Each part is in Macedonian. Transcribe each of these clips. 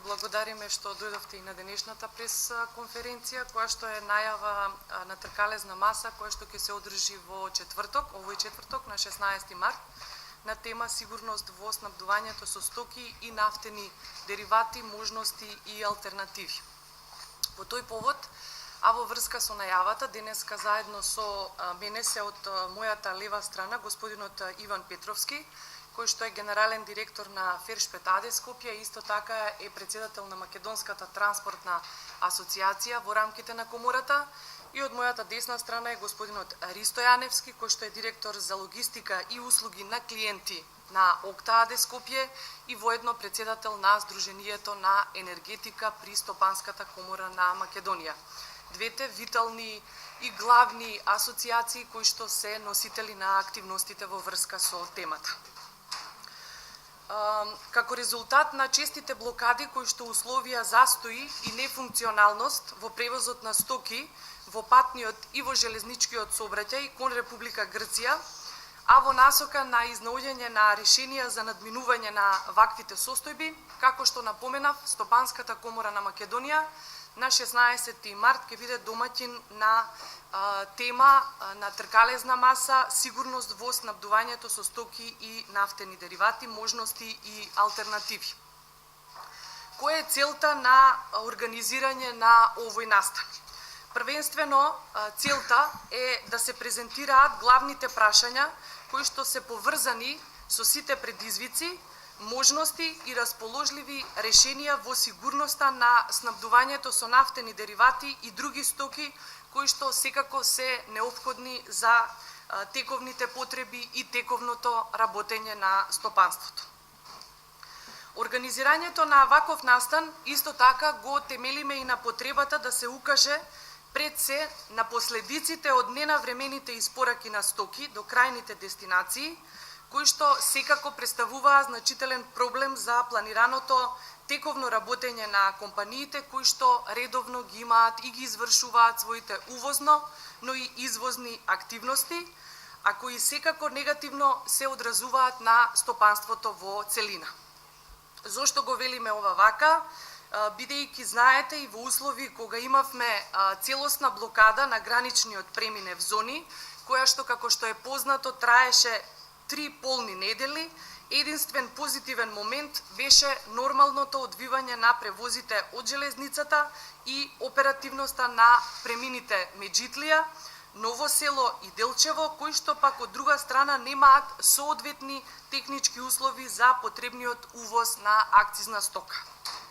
благодариме што дојдовте и на денешната прес-конференција, која што е најава на тркалезна маса, која што ќе се одржи во четврток, овој четврток на 16 март, на тема сигурност во снабдувањето со стоки и нафтени деривати, можности и алтернативи. По тој повод, а во врска со најавата, денеска заедно со мене се од мојата лева страна господинот Иван Петровски, кој што е генерален директор на Фершпет-АД Скопје, исто така е председател на Македонската транспортна асоциација во рамките на комората, и од мојата десна страна е господинот Ристо Јаневски, кој што е директор за логистика и услуги на клиенти на ОКТА-АД Скопје и воедно председател на Сдруженијето на енергетика при Стопанската комора на Македонија. Двете витални и главни асоциации кои што се носители на активностите во врска со темата. Како резултат на честите блокади кои што условија застои и нефункционалност во превозот на стоки во патниот и во железничкиот сообраќај кон Република Грција, а во насока на изнаоѓање на решенија за надминување на ваквите состојби, како што напоменав, Стопанската комора на Македонија на 16 март ќе биде домаќин на тема на тркалезна маса сигурност во снабдувањето со стоки и нафтени деривати, можности и алтернативи. Која е целта на организирање на овој настан? Првенствено, целта е да се презентираат главните прашања кои што се поврзани со сите предизвици, можности и расположливи решенија во сигурноста на снабдувањето со нафтени деривати и други стоки кои што секако се неопходни за тековните потреби и тековното работење на стопанството. Организирањето на ваков настан исто така го темелиме и на потребата да се укаже пред се на последиците од ненавремените испораки на стоки до крајните дестинации, кои што секако представуваа значителен проблем за планираното тековно работење на компаниите кои што редовно ги имаат и ги извршуваат своите увозно, но и извозни активности, а кои секако негативно се одразуваат на стопанството во целина. Зошто го велиме ова вака? Бидејќи знаете и во услови кога имавме целосна блокада на граничниот преминев зони, која што како што е познато траеше 3 полни недели, единствен позитивен момент беше нормалното одвивање на превозите од железницата и оперативноста на премините Меджитлија, Ново село и Делчево, кои што пак од друга страна немаат соодветни технички услови за потребниот увоз на акцизна стока.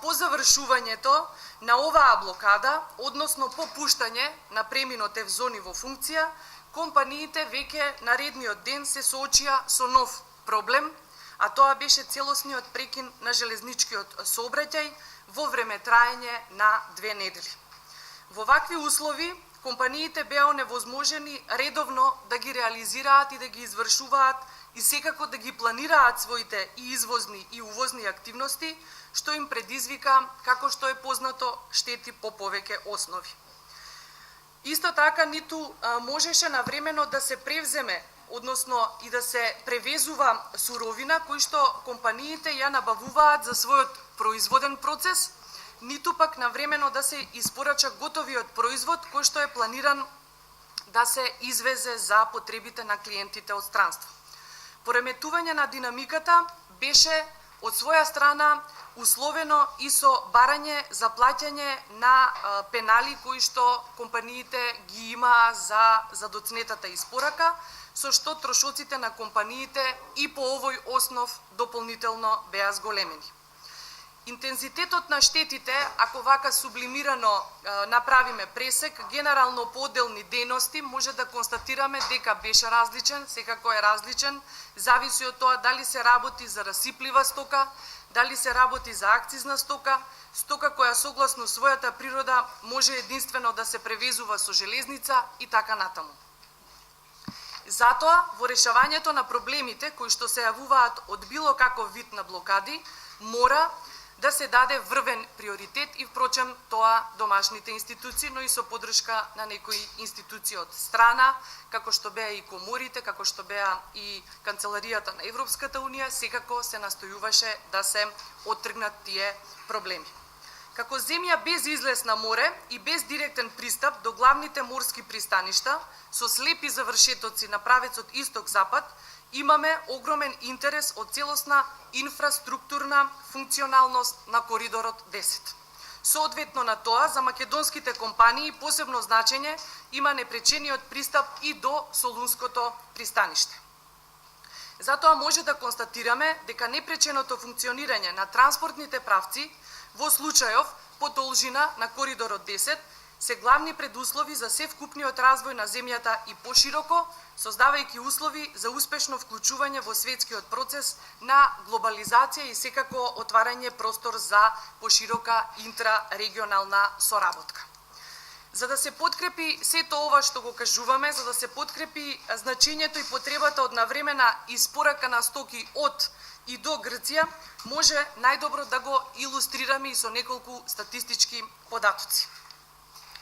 По завршувањето на оваа блокада, односно по пуштање на преминот в зони во функција, компаниите веќе наредниот ден се соочија со нов проблем, а тоа беше целосниот прекин на железничкиот сообраќај во време траење на 2 недели. Во вакви услови, компаниите беа оневозможени редовно да ги реализираат и да ги извршуваат и секако да ги планираат своите и извозни и увозни активности, што им предизвика, како што е познато, штети по повеќе основи. Исто така, ниту можеше навремено да се превземе, односно и да се превезува суровина кои што компаниите ја набавуваат за својот производен процес, ниту пак навремено да се испорача готовиот производ кој што е планиран да се извезе за потребите на клиентите од странство. Пореметување на динамиката беше од своја страна условено и со барање за плаќање на пенали кои што компаниите ги имаа за доцнетата испорака, со што трошоците на компаниите и по овој основ дополнително беа зголемени. Интензитетот на штетите, ако вака сублимирано направиме пресек, генерално по одделни дејности може да констатираме дека беше различен, секако е различен, зависи од тоа дали се работи за расиплива стока, дали се работи за акцизна стока, стока која согласно својата природа може единствено да се превезува со железница и така натаму. Затоа, во решавањето на проблемите кои што се јавуваат од било каков вид на блокади, мора да се даде врвен приоритет и впрочем тоа домашните институции, но и со поддршка на некои институции од страна, како што беа и коморите, како што беа и Канцеларијата на Европската Унија, секако се настојуваше да се оттргнат тие проблеми. Како земја без излез на море и без директен пристап до главните морски пристаништа, со слепи завршетоци на правецот исток-запад, имаме огромен интерес од целосна инфраструктурна функционалност на коридорот 10. Соодветно на тоа, за македонските компании посебно значење има непречениот пристап и до Солунското пристаниште. Затоа може да констатираме дека непреченото функционирање на транспортните правци во случајов по должина на коридорот 10 се главни предуслови за севкупниот развој на земјата и пошироко, создавајќи услови за успешно вклучување во светскиот процес на глобализација и секако отварање простор за поширока интрарегионална соработка. За да се подкрепи сето ова што го кажуваме, за да се подкрепи значењето и потребата од навремена испорака на стоки од и до Грција, може најдобро да го илустрираме и со неколку статистички податоци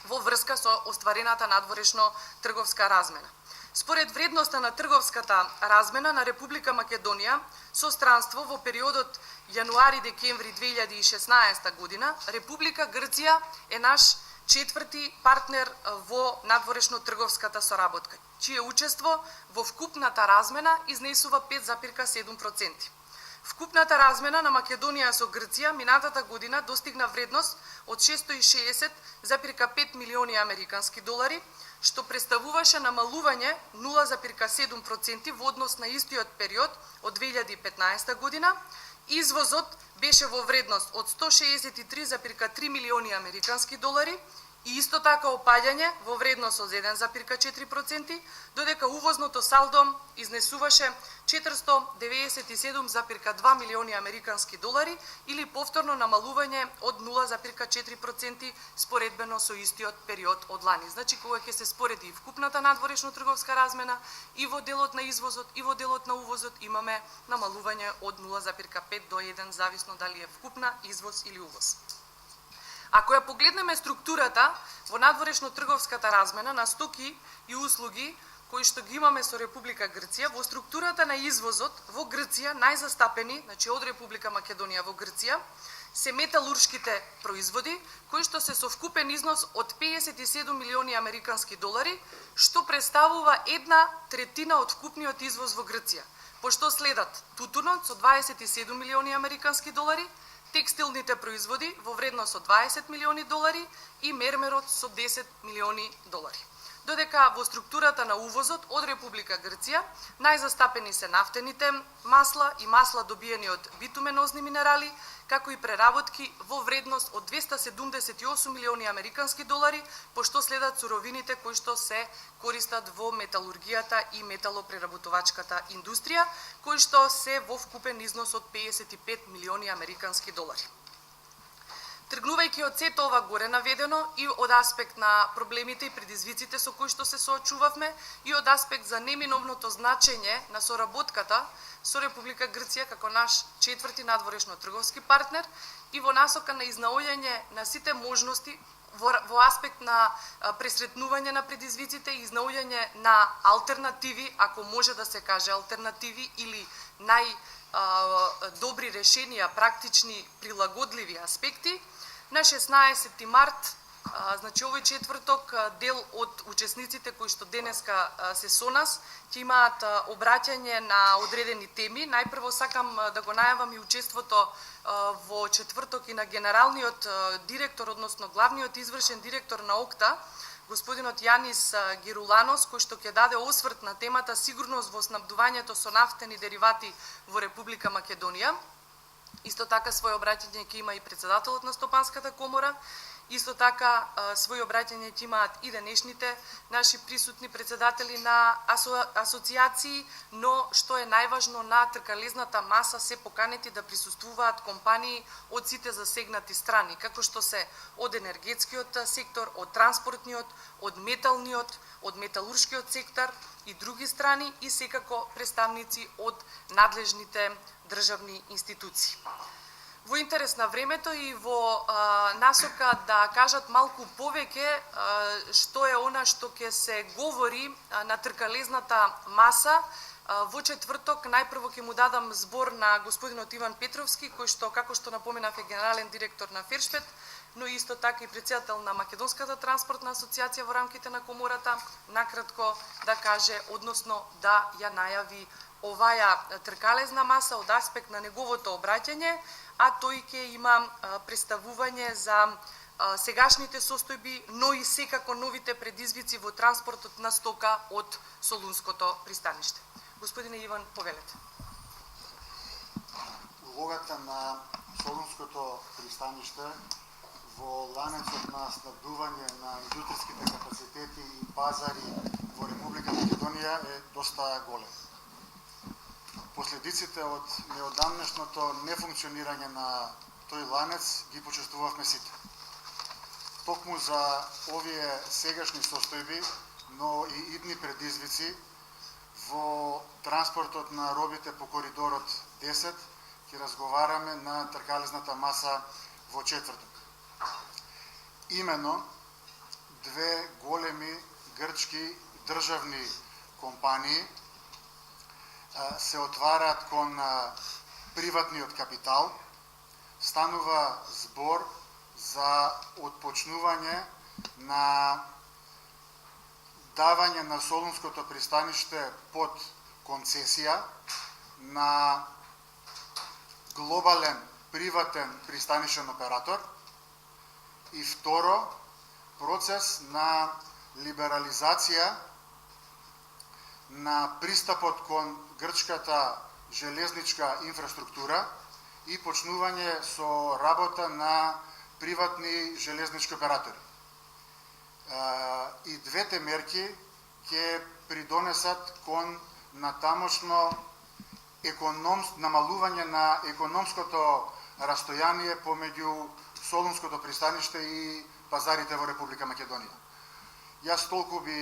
во врска со остварената надворешно трговска размена. Според вредноста на трговската размена на Република Македонија со странство во периодот јануари-декември 2016 година, Република Грција е наш четврти партнер во надворешно трговската соработка, чие учество во вкупната размена изнесува 5,7%. Вкупната размена на Македонија со Грција минатата година достигна вредност од 660,5 милиони американски долари, што представуваше намалување 0,7% во однос на истиот период од 2015 година. Извозот беше во вредност од 163,3 милиони американски долари и исто така опаѓање во вредност од 1,4%, додека увозното салдо изнесуваше 497,2 милиони американски долари или повторно намалување од 0,4% споредбено со истиот период од лани. Значи, кога ќе се спореди и вкупната надворешно трговска размена и во делот на извозот и во делот на увозот, имаме намалување од 0,5 до 1, зависно дали е вкупна извоз или увоз. Ако ја погледнеме структурата во надворешно трговската размена на стоки и услуги кои што ги имаме со Република Грција, во структурата на извозот во Грција најзастапени, значи од Република Македонија во Грција, се металуршките производи, кои што се со вкупен износ од 57 милиони американски долари, што представува 1/3 од вкупниот извоз во Грција, пошто следат тутунот со 27 милиони американски долари, текстилните производи во вредност од 20 милиони долари и мермерот со 10 милиони долари. Додека во структурата на увозот од Република Грција најзастапени се нафтените масла и масла добиени од битуменозни минерали, како и преработки во вредност од 278 милиони американски долари, пошто следат суровините кои што се користат во металургијата и металопреработувачката индустрија, кои што се во вкупен износ од 55 милиони американски долари. Тргнувајќи од сето ова горе наведено и од аспект на проблемите и предизвиците со кои што се соочувавме и од аспект за неминовното значење на соработката со Република Грција како наш четврти надворешно трговски партнер и во насока на изнаоѓање на сите можности во аспект на пресретнување на предизвиците и изнаоѓање на алтернативи, ако може да се каже алтернативи или најдобри решенија, практични, прилагодливи аспекти, на 16 март, значи овој четврток, дел од учесниците кои што денеска се со нас, ќе имаат обраќање на одредени теми. Најпрво сакам да го најавам и учеството во четврток и на генералниот директор, односно главниот извршен директор на ОКТА, господинот Јанис Геруланос, кој што ќе даде осврт на темата сигурност во снабдувањето со нафтени деривати во Република Македонија. Исто така своје обраќање ќе има и председателот на Стопанската комора. Исто така своје обраќање ќе имаат и денешните наши присутни председатели на асоциации, но што е најважно, на тркалезната маса се поканети да присуствуваат компании од сите засегнати страни, како што се од енергетскиот сектор, од транспортниот, од металниот, од металуршкиот сектор и други страни и секако представници од надлежните државни институции. Во интерес на времето и во насока да кажат малку повеќе што е она што ќе се говори на тркалезната маса, во четврток најпрво ќе му дадам збор на господинот Иван Петровски, кој што, како што напоменав, е генерален директор на Фершпет, но исто така и председател на Македонската транспортна асоциација во рамките на комората, накратко да каже, односно да ја најави оваја тркалезна маса од аспект на неговото обраќање, а тој ќе има представување за сегашните состојби, но и секако новите предизвици во транспортот на стока од Солунското пристаниште. Господине Иван, повелете. Улогата на Солунското пристаниште во ланецот на снабдување на индустријските капацитети и пазари во Република Македонија е доста голем. Последиците од неодамнешното нефункционирање на тој ланец ги почувствувавме сите. Токму за овие сегашни состојби, но и идни предизвици во транспортот на робите по коридорот 10 ќе разговараме на тркалезната маса во четврток. Имено, две големи грчки државни компании се отвараат кон приватниот капитал. Станува збор за отпочнување на давање на Солунското пристаниште под концесија на глобален приватен пристанишен оператор и второ, процес на либерализација на пристапот кон грчката железничка инфраструктура и почнување со работа на приватни железнички оператори. И двете мерки ќе придонесат кон натамошно намалување на економското растојание помеѓу Солунското пристаниште и пазарите во Република Македонија. Јас толку би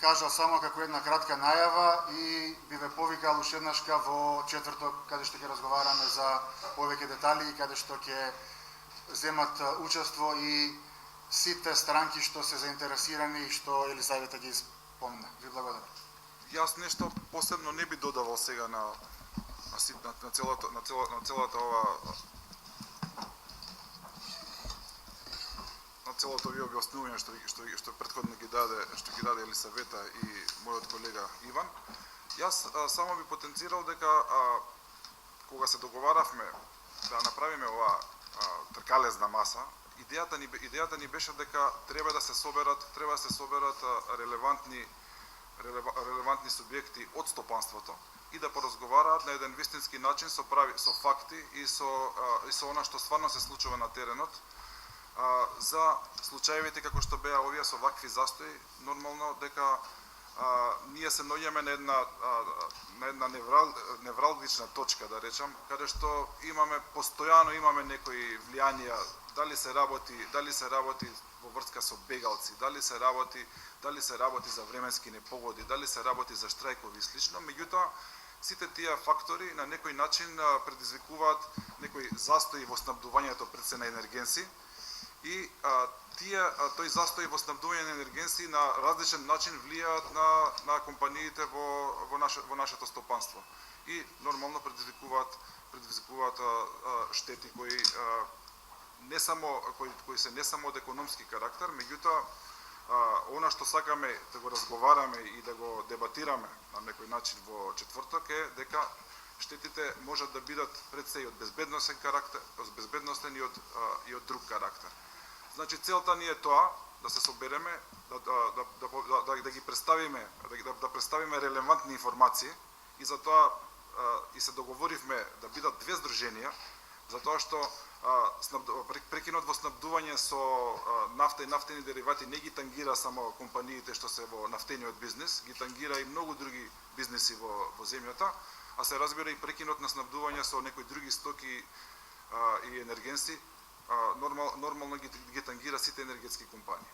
кажал само како една кратка најава и би ве повикал уште еднашка во четврток, каде што ќе разговараме за повеќе детали и каде што ќе земат учество и сите странки што се заинтересирани и што Елисавета ги спомна. Ви благодарам. Јас нешто посебно не би додавал сега на целата ова на целото овие објаснување што претходно ги даде Елисавета и мојот колега Иван. Јас само би потенцирал дека кога се договаравме да направиме ова тркалезна маса, идејата ни беше дека треба да се соберат релевантни субјекти од стопанството и да поразговараат на еден вистински начин со факти и со она што стварно се случува на теренот, за случаевите како што беа овие со вакви застои. Нормално дека ние се наоѓаме на една невралгична точка, да речам, каде што постојано имаме некои влијанија, дали се работи во врска со бегалци, дали се работи за временски непогоди, дали се работи за штрајкови и слично. Меѓутоа, сите тие фактори на некој начин предизвикуваат некои застои во снабдувањето пред се на енергенси и тој застој во снабдување на енергенси на различен начин влијаат на компаниите во нашето стопанство и нормално предизвикуваат штети кои се не само од економски карактер, меѓутоа она што сакаме да го разговараме и да го дебатираме на некој начин во четврток е дека штетите можат да бидат пред се и од безбедносен карактер, и од друг карактер. Значи целта ни е тоа да се собереме, да ги представиме, да представиме релевантни информации и затоа и се договоривме да бидат две здруженија, затоа што прекинот во снабдување со нафта и нафтени деривати не ги тангира само компаниите што се во нафтениот бизнис, ги тангира и многу други бизниси во земјата, а се разбира и прекинот на снабдување со некои други стоки и енергенси, нормално ги тангира сите енергетски компании.